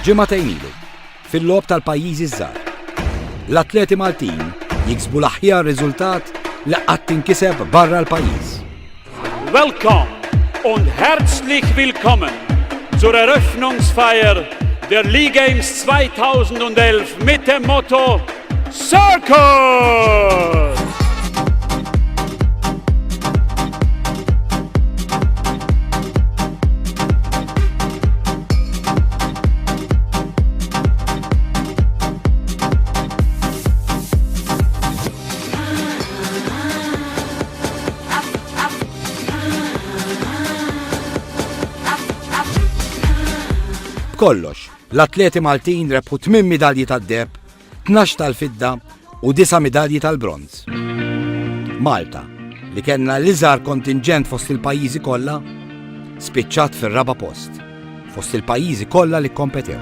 Ġimagħtejn ilu, fil-logħob tal-Pajjiżi żgħar. L-atleti Maltin jiksbu l-aħjar riżultat li qatt tinkiseb barra l-pajjiż. Welcome und herzlich willkommen zur Eröffnungsfeier der League-Games 2011 mit dem Motto Circus! Kollox, l-atleti Maltin rebħu 8 medalji tad-deheb, 12 tal-fidda u 9 medalji tal-bronz. Malta, li kellna l-iżgħar kontingent fost il-pajjiżi kollha, spiċċat fir-raba' post, fost il-pajjiżi kollha li kkompetew.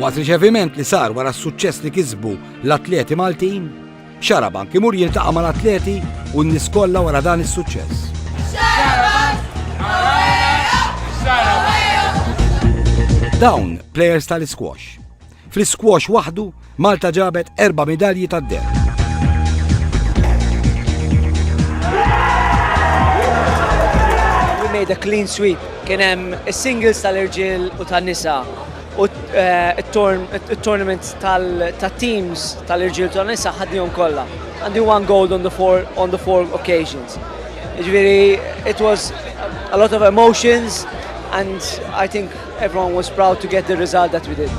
Waqt riċeviment li sar wara s-suċċess li kisbu l-atleti Maltin, Xarabank imur jiltaqa' mal-atleti u n-nies kollha wara dan is-suċċess. Dawn plejers tal-squash. Fl-squash waħdu Malta ġabet 4 medalji tad-deheb. We made a clean sweep. Kien hemm is-singles tal-irġiel u tan-nisa u it-tournament tat-teams tal-irġiel u tan-nisa ħadnihom kollha. Għandi 1 gold on the four occasions. Jiġifieri it was a lot of emotions and I think everyone was proud to get the result that we did.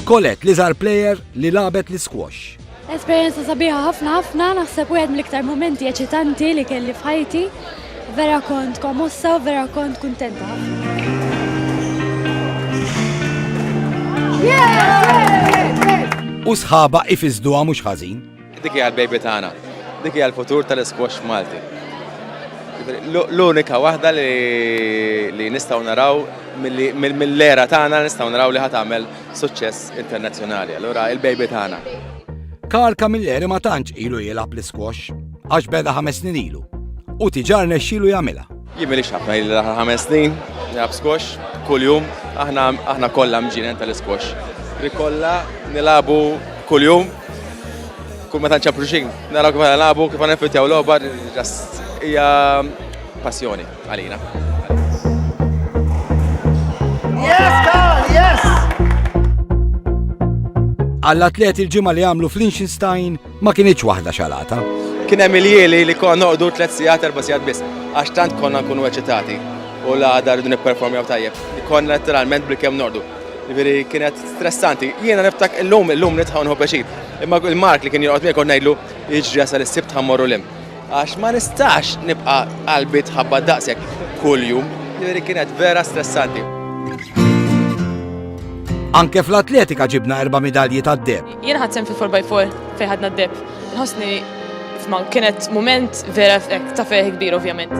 Colette, l-iżgħar plejer li labet l-squash. Esperjenza sabiħa ħafna, naħseb wieħed mill-iktar momenti eċitanti li kelli f'ħajti. Vera kont komossa u vera kont kuntenta ħafna. U sħaba ifizduha mhux ħażin. Dik hija l-baby tagħna. Dik hija l-futur tal-squash Malti. L-unika waħda li nistgħu naraw mill-era tagħna nistgħu naraw li ħadd tagħmel suċċess internazzjonali. Allura il-baby tagħna. Karl Camilleri ma tantx ilu jilgħab l-squash għax beda 5 snin ilu u tiġar nexxielu jagħmilha. Jien milix ħafna il 5 snin nilgħab squash kuljum aħna kollha mġienen tal-squash. Li kollha nilagħbu kuljum kull meta nċappru xejn, naraw kif nilagħbu, kif nifitjaw logħba, hija passjoni għalina. Yes, Carl, yes! Għall-atleti l-ġimgħa li għamlu f'Liechtenstein ma kienx waħda xalata. Kien hemm il-jieli li konna noqogħdu 3 sigħat 4 sigħat biss, għax tant konna nkunu eċitati u l-għada rridu nipperformjaw tajjeb. Konna letteralment bil-kemm nordu. Jiġifieri kienet stressanti. Jiena niftak illum nitħaw nħobb għaxid. Imma il-Mark li kien jorqod miegħi kont ngħidlu jiġri jasal is-sibt ħammorru lim. Għax ma nistax nibqa' qalbi tħabba daqshekk kuljum. Jiġifieri kienet vera stressanti. Anke fl-atletika ġibna 4 medalji tad-deheb. Jien ħadsem fil-4x4 fejn ħadna d-deheb. Nħossni kienet mument vera ta' feħ kbir ovvjament.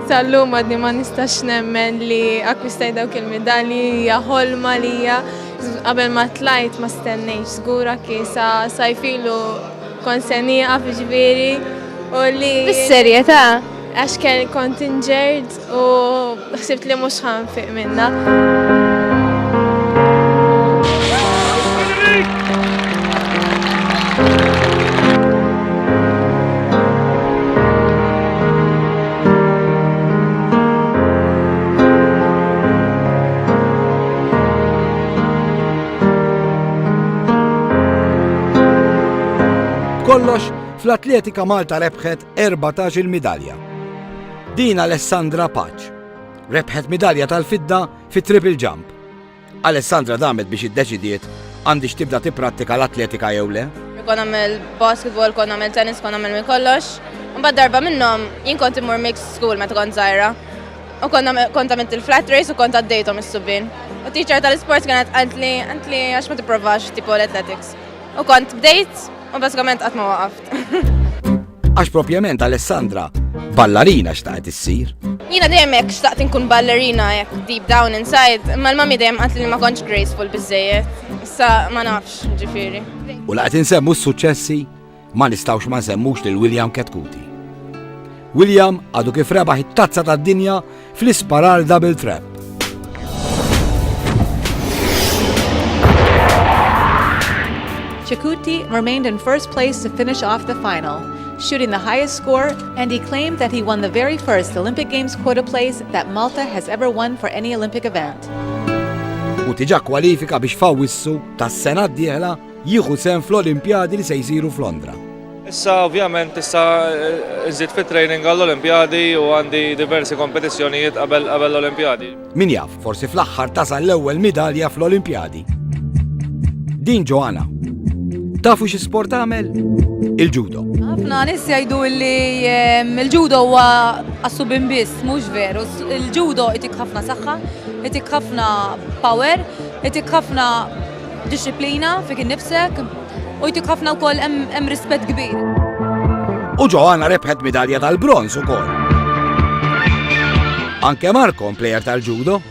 Sallum għadni ma nistax nemmen li akkwistaj dawk il-medalji hija ħolma lija. Qabel ma tlajt ma stennejx żgura kisa sajfilu konsenija f'ġifieri u li. Bis-serjetà? Għax kont injured u ħsibt li mhux ħanfiq minnha. Kollox, fl-atletika Malta rebħet 14 medalja. Din Alessandra Paċ. Rebħet medalja tal-fidda fit-triple jump. Alessandra damet biex iddeċidiet għandix tibda tipprattika l-atletika jew le. Kon nagħmel basketball, kon nagħmel tennis, kon nagħmel minn kollox. Mbagħad darba minnhom jien kont imur mixed school meta kont żgħira. U kont għamilt il-flat race u kont għaddejthom is-subbien. U teacher tal-isports kienet għandli għax ma tipprovax tipo l-athletics. U kont bdejt u bażikament qatt ma waqaft. Għax propjament Alessandra ballerina xtaqet issir. Jiena dejjem hekk xtaqt inkun ballerina hekk deep down inside, imma l-mami dejjem qalt li ma kontx graceful biżejjed. Issa ma nafx ġifieri. U laqgħet insemmu s-suċċessi ma nistgħux ma nsemmux lil William Ketkuti. William għadu kif rebaħ it-tazza tad-dinja fl-isparar double trap. Chikuti remained in first place to finish off the final, shooting the highest score, and he claimed that he won the very first Olympic Games quota place that Malta has ever won for any Olympic event. U tiġa kwalifika biex fawissu tas-sena d-dieħla jieħu sehem fl-Olimpjadi li se jsiru f'Londra. Issa ovvjament nżid fit-training għall-Olimpjadi u għandi diversi kompetizzjonijiet qabel l-Olimpjadi. Min jaf, forsi fl-aħħar tasal l-ewwel midalja fl-Olimpjadi. Din Joanna. Tafu xi sport tagħmel? Il-judo. Ħafna nies jgħidu li il-judo huwa assubin biss, mhux veru. Il-judo itik ħafna saħħa, itik ħafna power, itik ħafna disciplina fik innifsek u jtik ħafna wkoll hemm rispett kbir. U Joanna rebħet midalja tal-bronz ukoll. Anke Markon plejer tal-judo,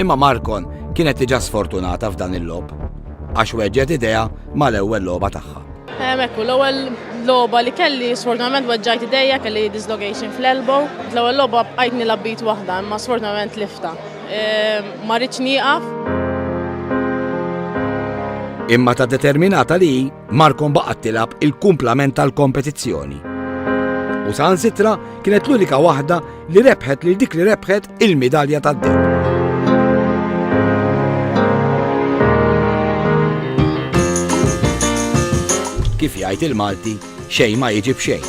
imma Markon kienet diġà sfortunata f'dan il-lob għax weġġet idea mal-ewwel logħba tagħha. Ekku, l-ewwel logħba li kelli sfortunatament weġġajt idejja kelli dislocation fl-elbow. L-ewwel logħba bqajtni labbit waħda, imma sfortunatament lifta. Ma rridx nieqaf. Imma ta' determinata li Markon baqgħet tilab il-kumplament tal-kompetizzjoni. U saħansitra kienet l-unika waħda li rebħet lil dik li rebħet il-midalja tad-deb. Kif jgħid il-Malti, xejn ma jiġi b'xejn.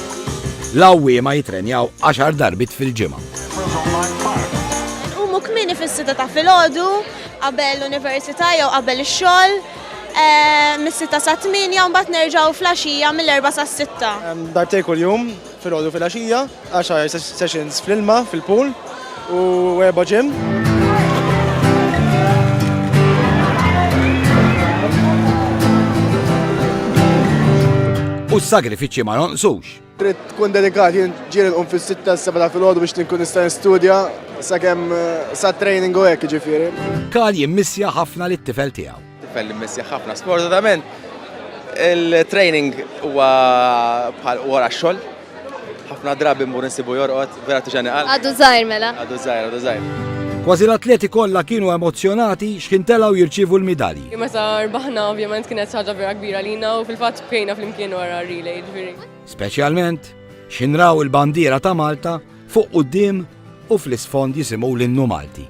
L-awwiema jitrenjaw 10 darbit fil-ġimgħa. Umu kmieni fis-6 ta' filgħodu, qabel l-università jew qabel ix-xogħol, mis-6 sa 8 u mbagħad nerġgħu flaxija mill-4 sa 6. Darbtej kuljum filgħodu fil-għaxija, 10 sessions fl-ilma, fil-pool u 4 gym. U s-sagrifiċċji ma jonqsux. Trid tkun dedikat, jien ġieli nqum fis-6-7 ta' filgħodu biex nkun nista' nistudja sakemm sa training u hekk jiġifieri. Kal jimmissja ħafna lit-tifel tiegħu. Tifel immissja ħafna sfortunatament il-training huwa bħal wara x-xogħol. Ħafna drabi mmur insibu jorqod, vera tiġanqal. Għadu żgħir mela. Għadu żgħir. Kważi l-atleti kollha kienu emozjonati x'kien telgħu jirċievu l-midalji. Meta rbaħna ovvjament kienet ħaġa vera kbira lina u fil-fatt bkejna flimkien wara relay ġifieri. Speċjalment x'inraw il-bandiera ta' Malta fuq quddiem u fl-isfond jisimgħu l-innu Malti.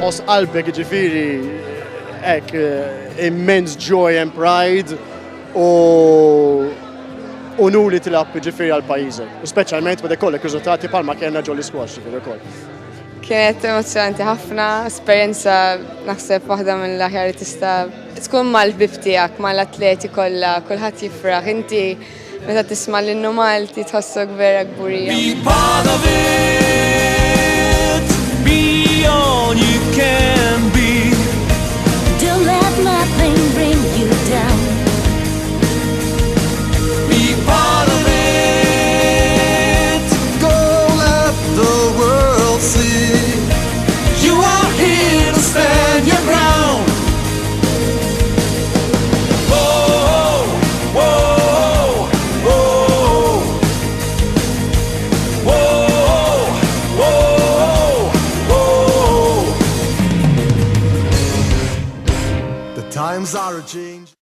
Os qalbek jiġifieri hekk immense joy and pride u nuli tilab ġifieri għall-pajjiżek. U speċjalment meta jkollek riżultati bħalma kellna ġolli squash ġifieri wkoll. Kienet emozjonanti ħafna, esperjenza naħseb waħda mill-aħjar li tista' tkun mal-bib tiegħek, mal-atleti kollha, kulħadd jifraħ. Inti meta tisma' l-innu Malti tħossok vera kburija. Be part of it, be all you can be. Don't let nothing bring you down. Be part of it, go let the world see. You are here to stand your ground. Whoa, whoa, whoa, whoa, whoa, whoa. The times are a change.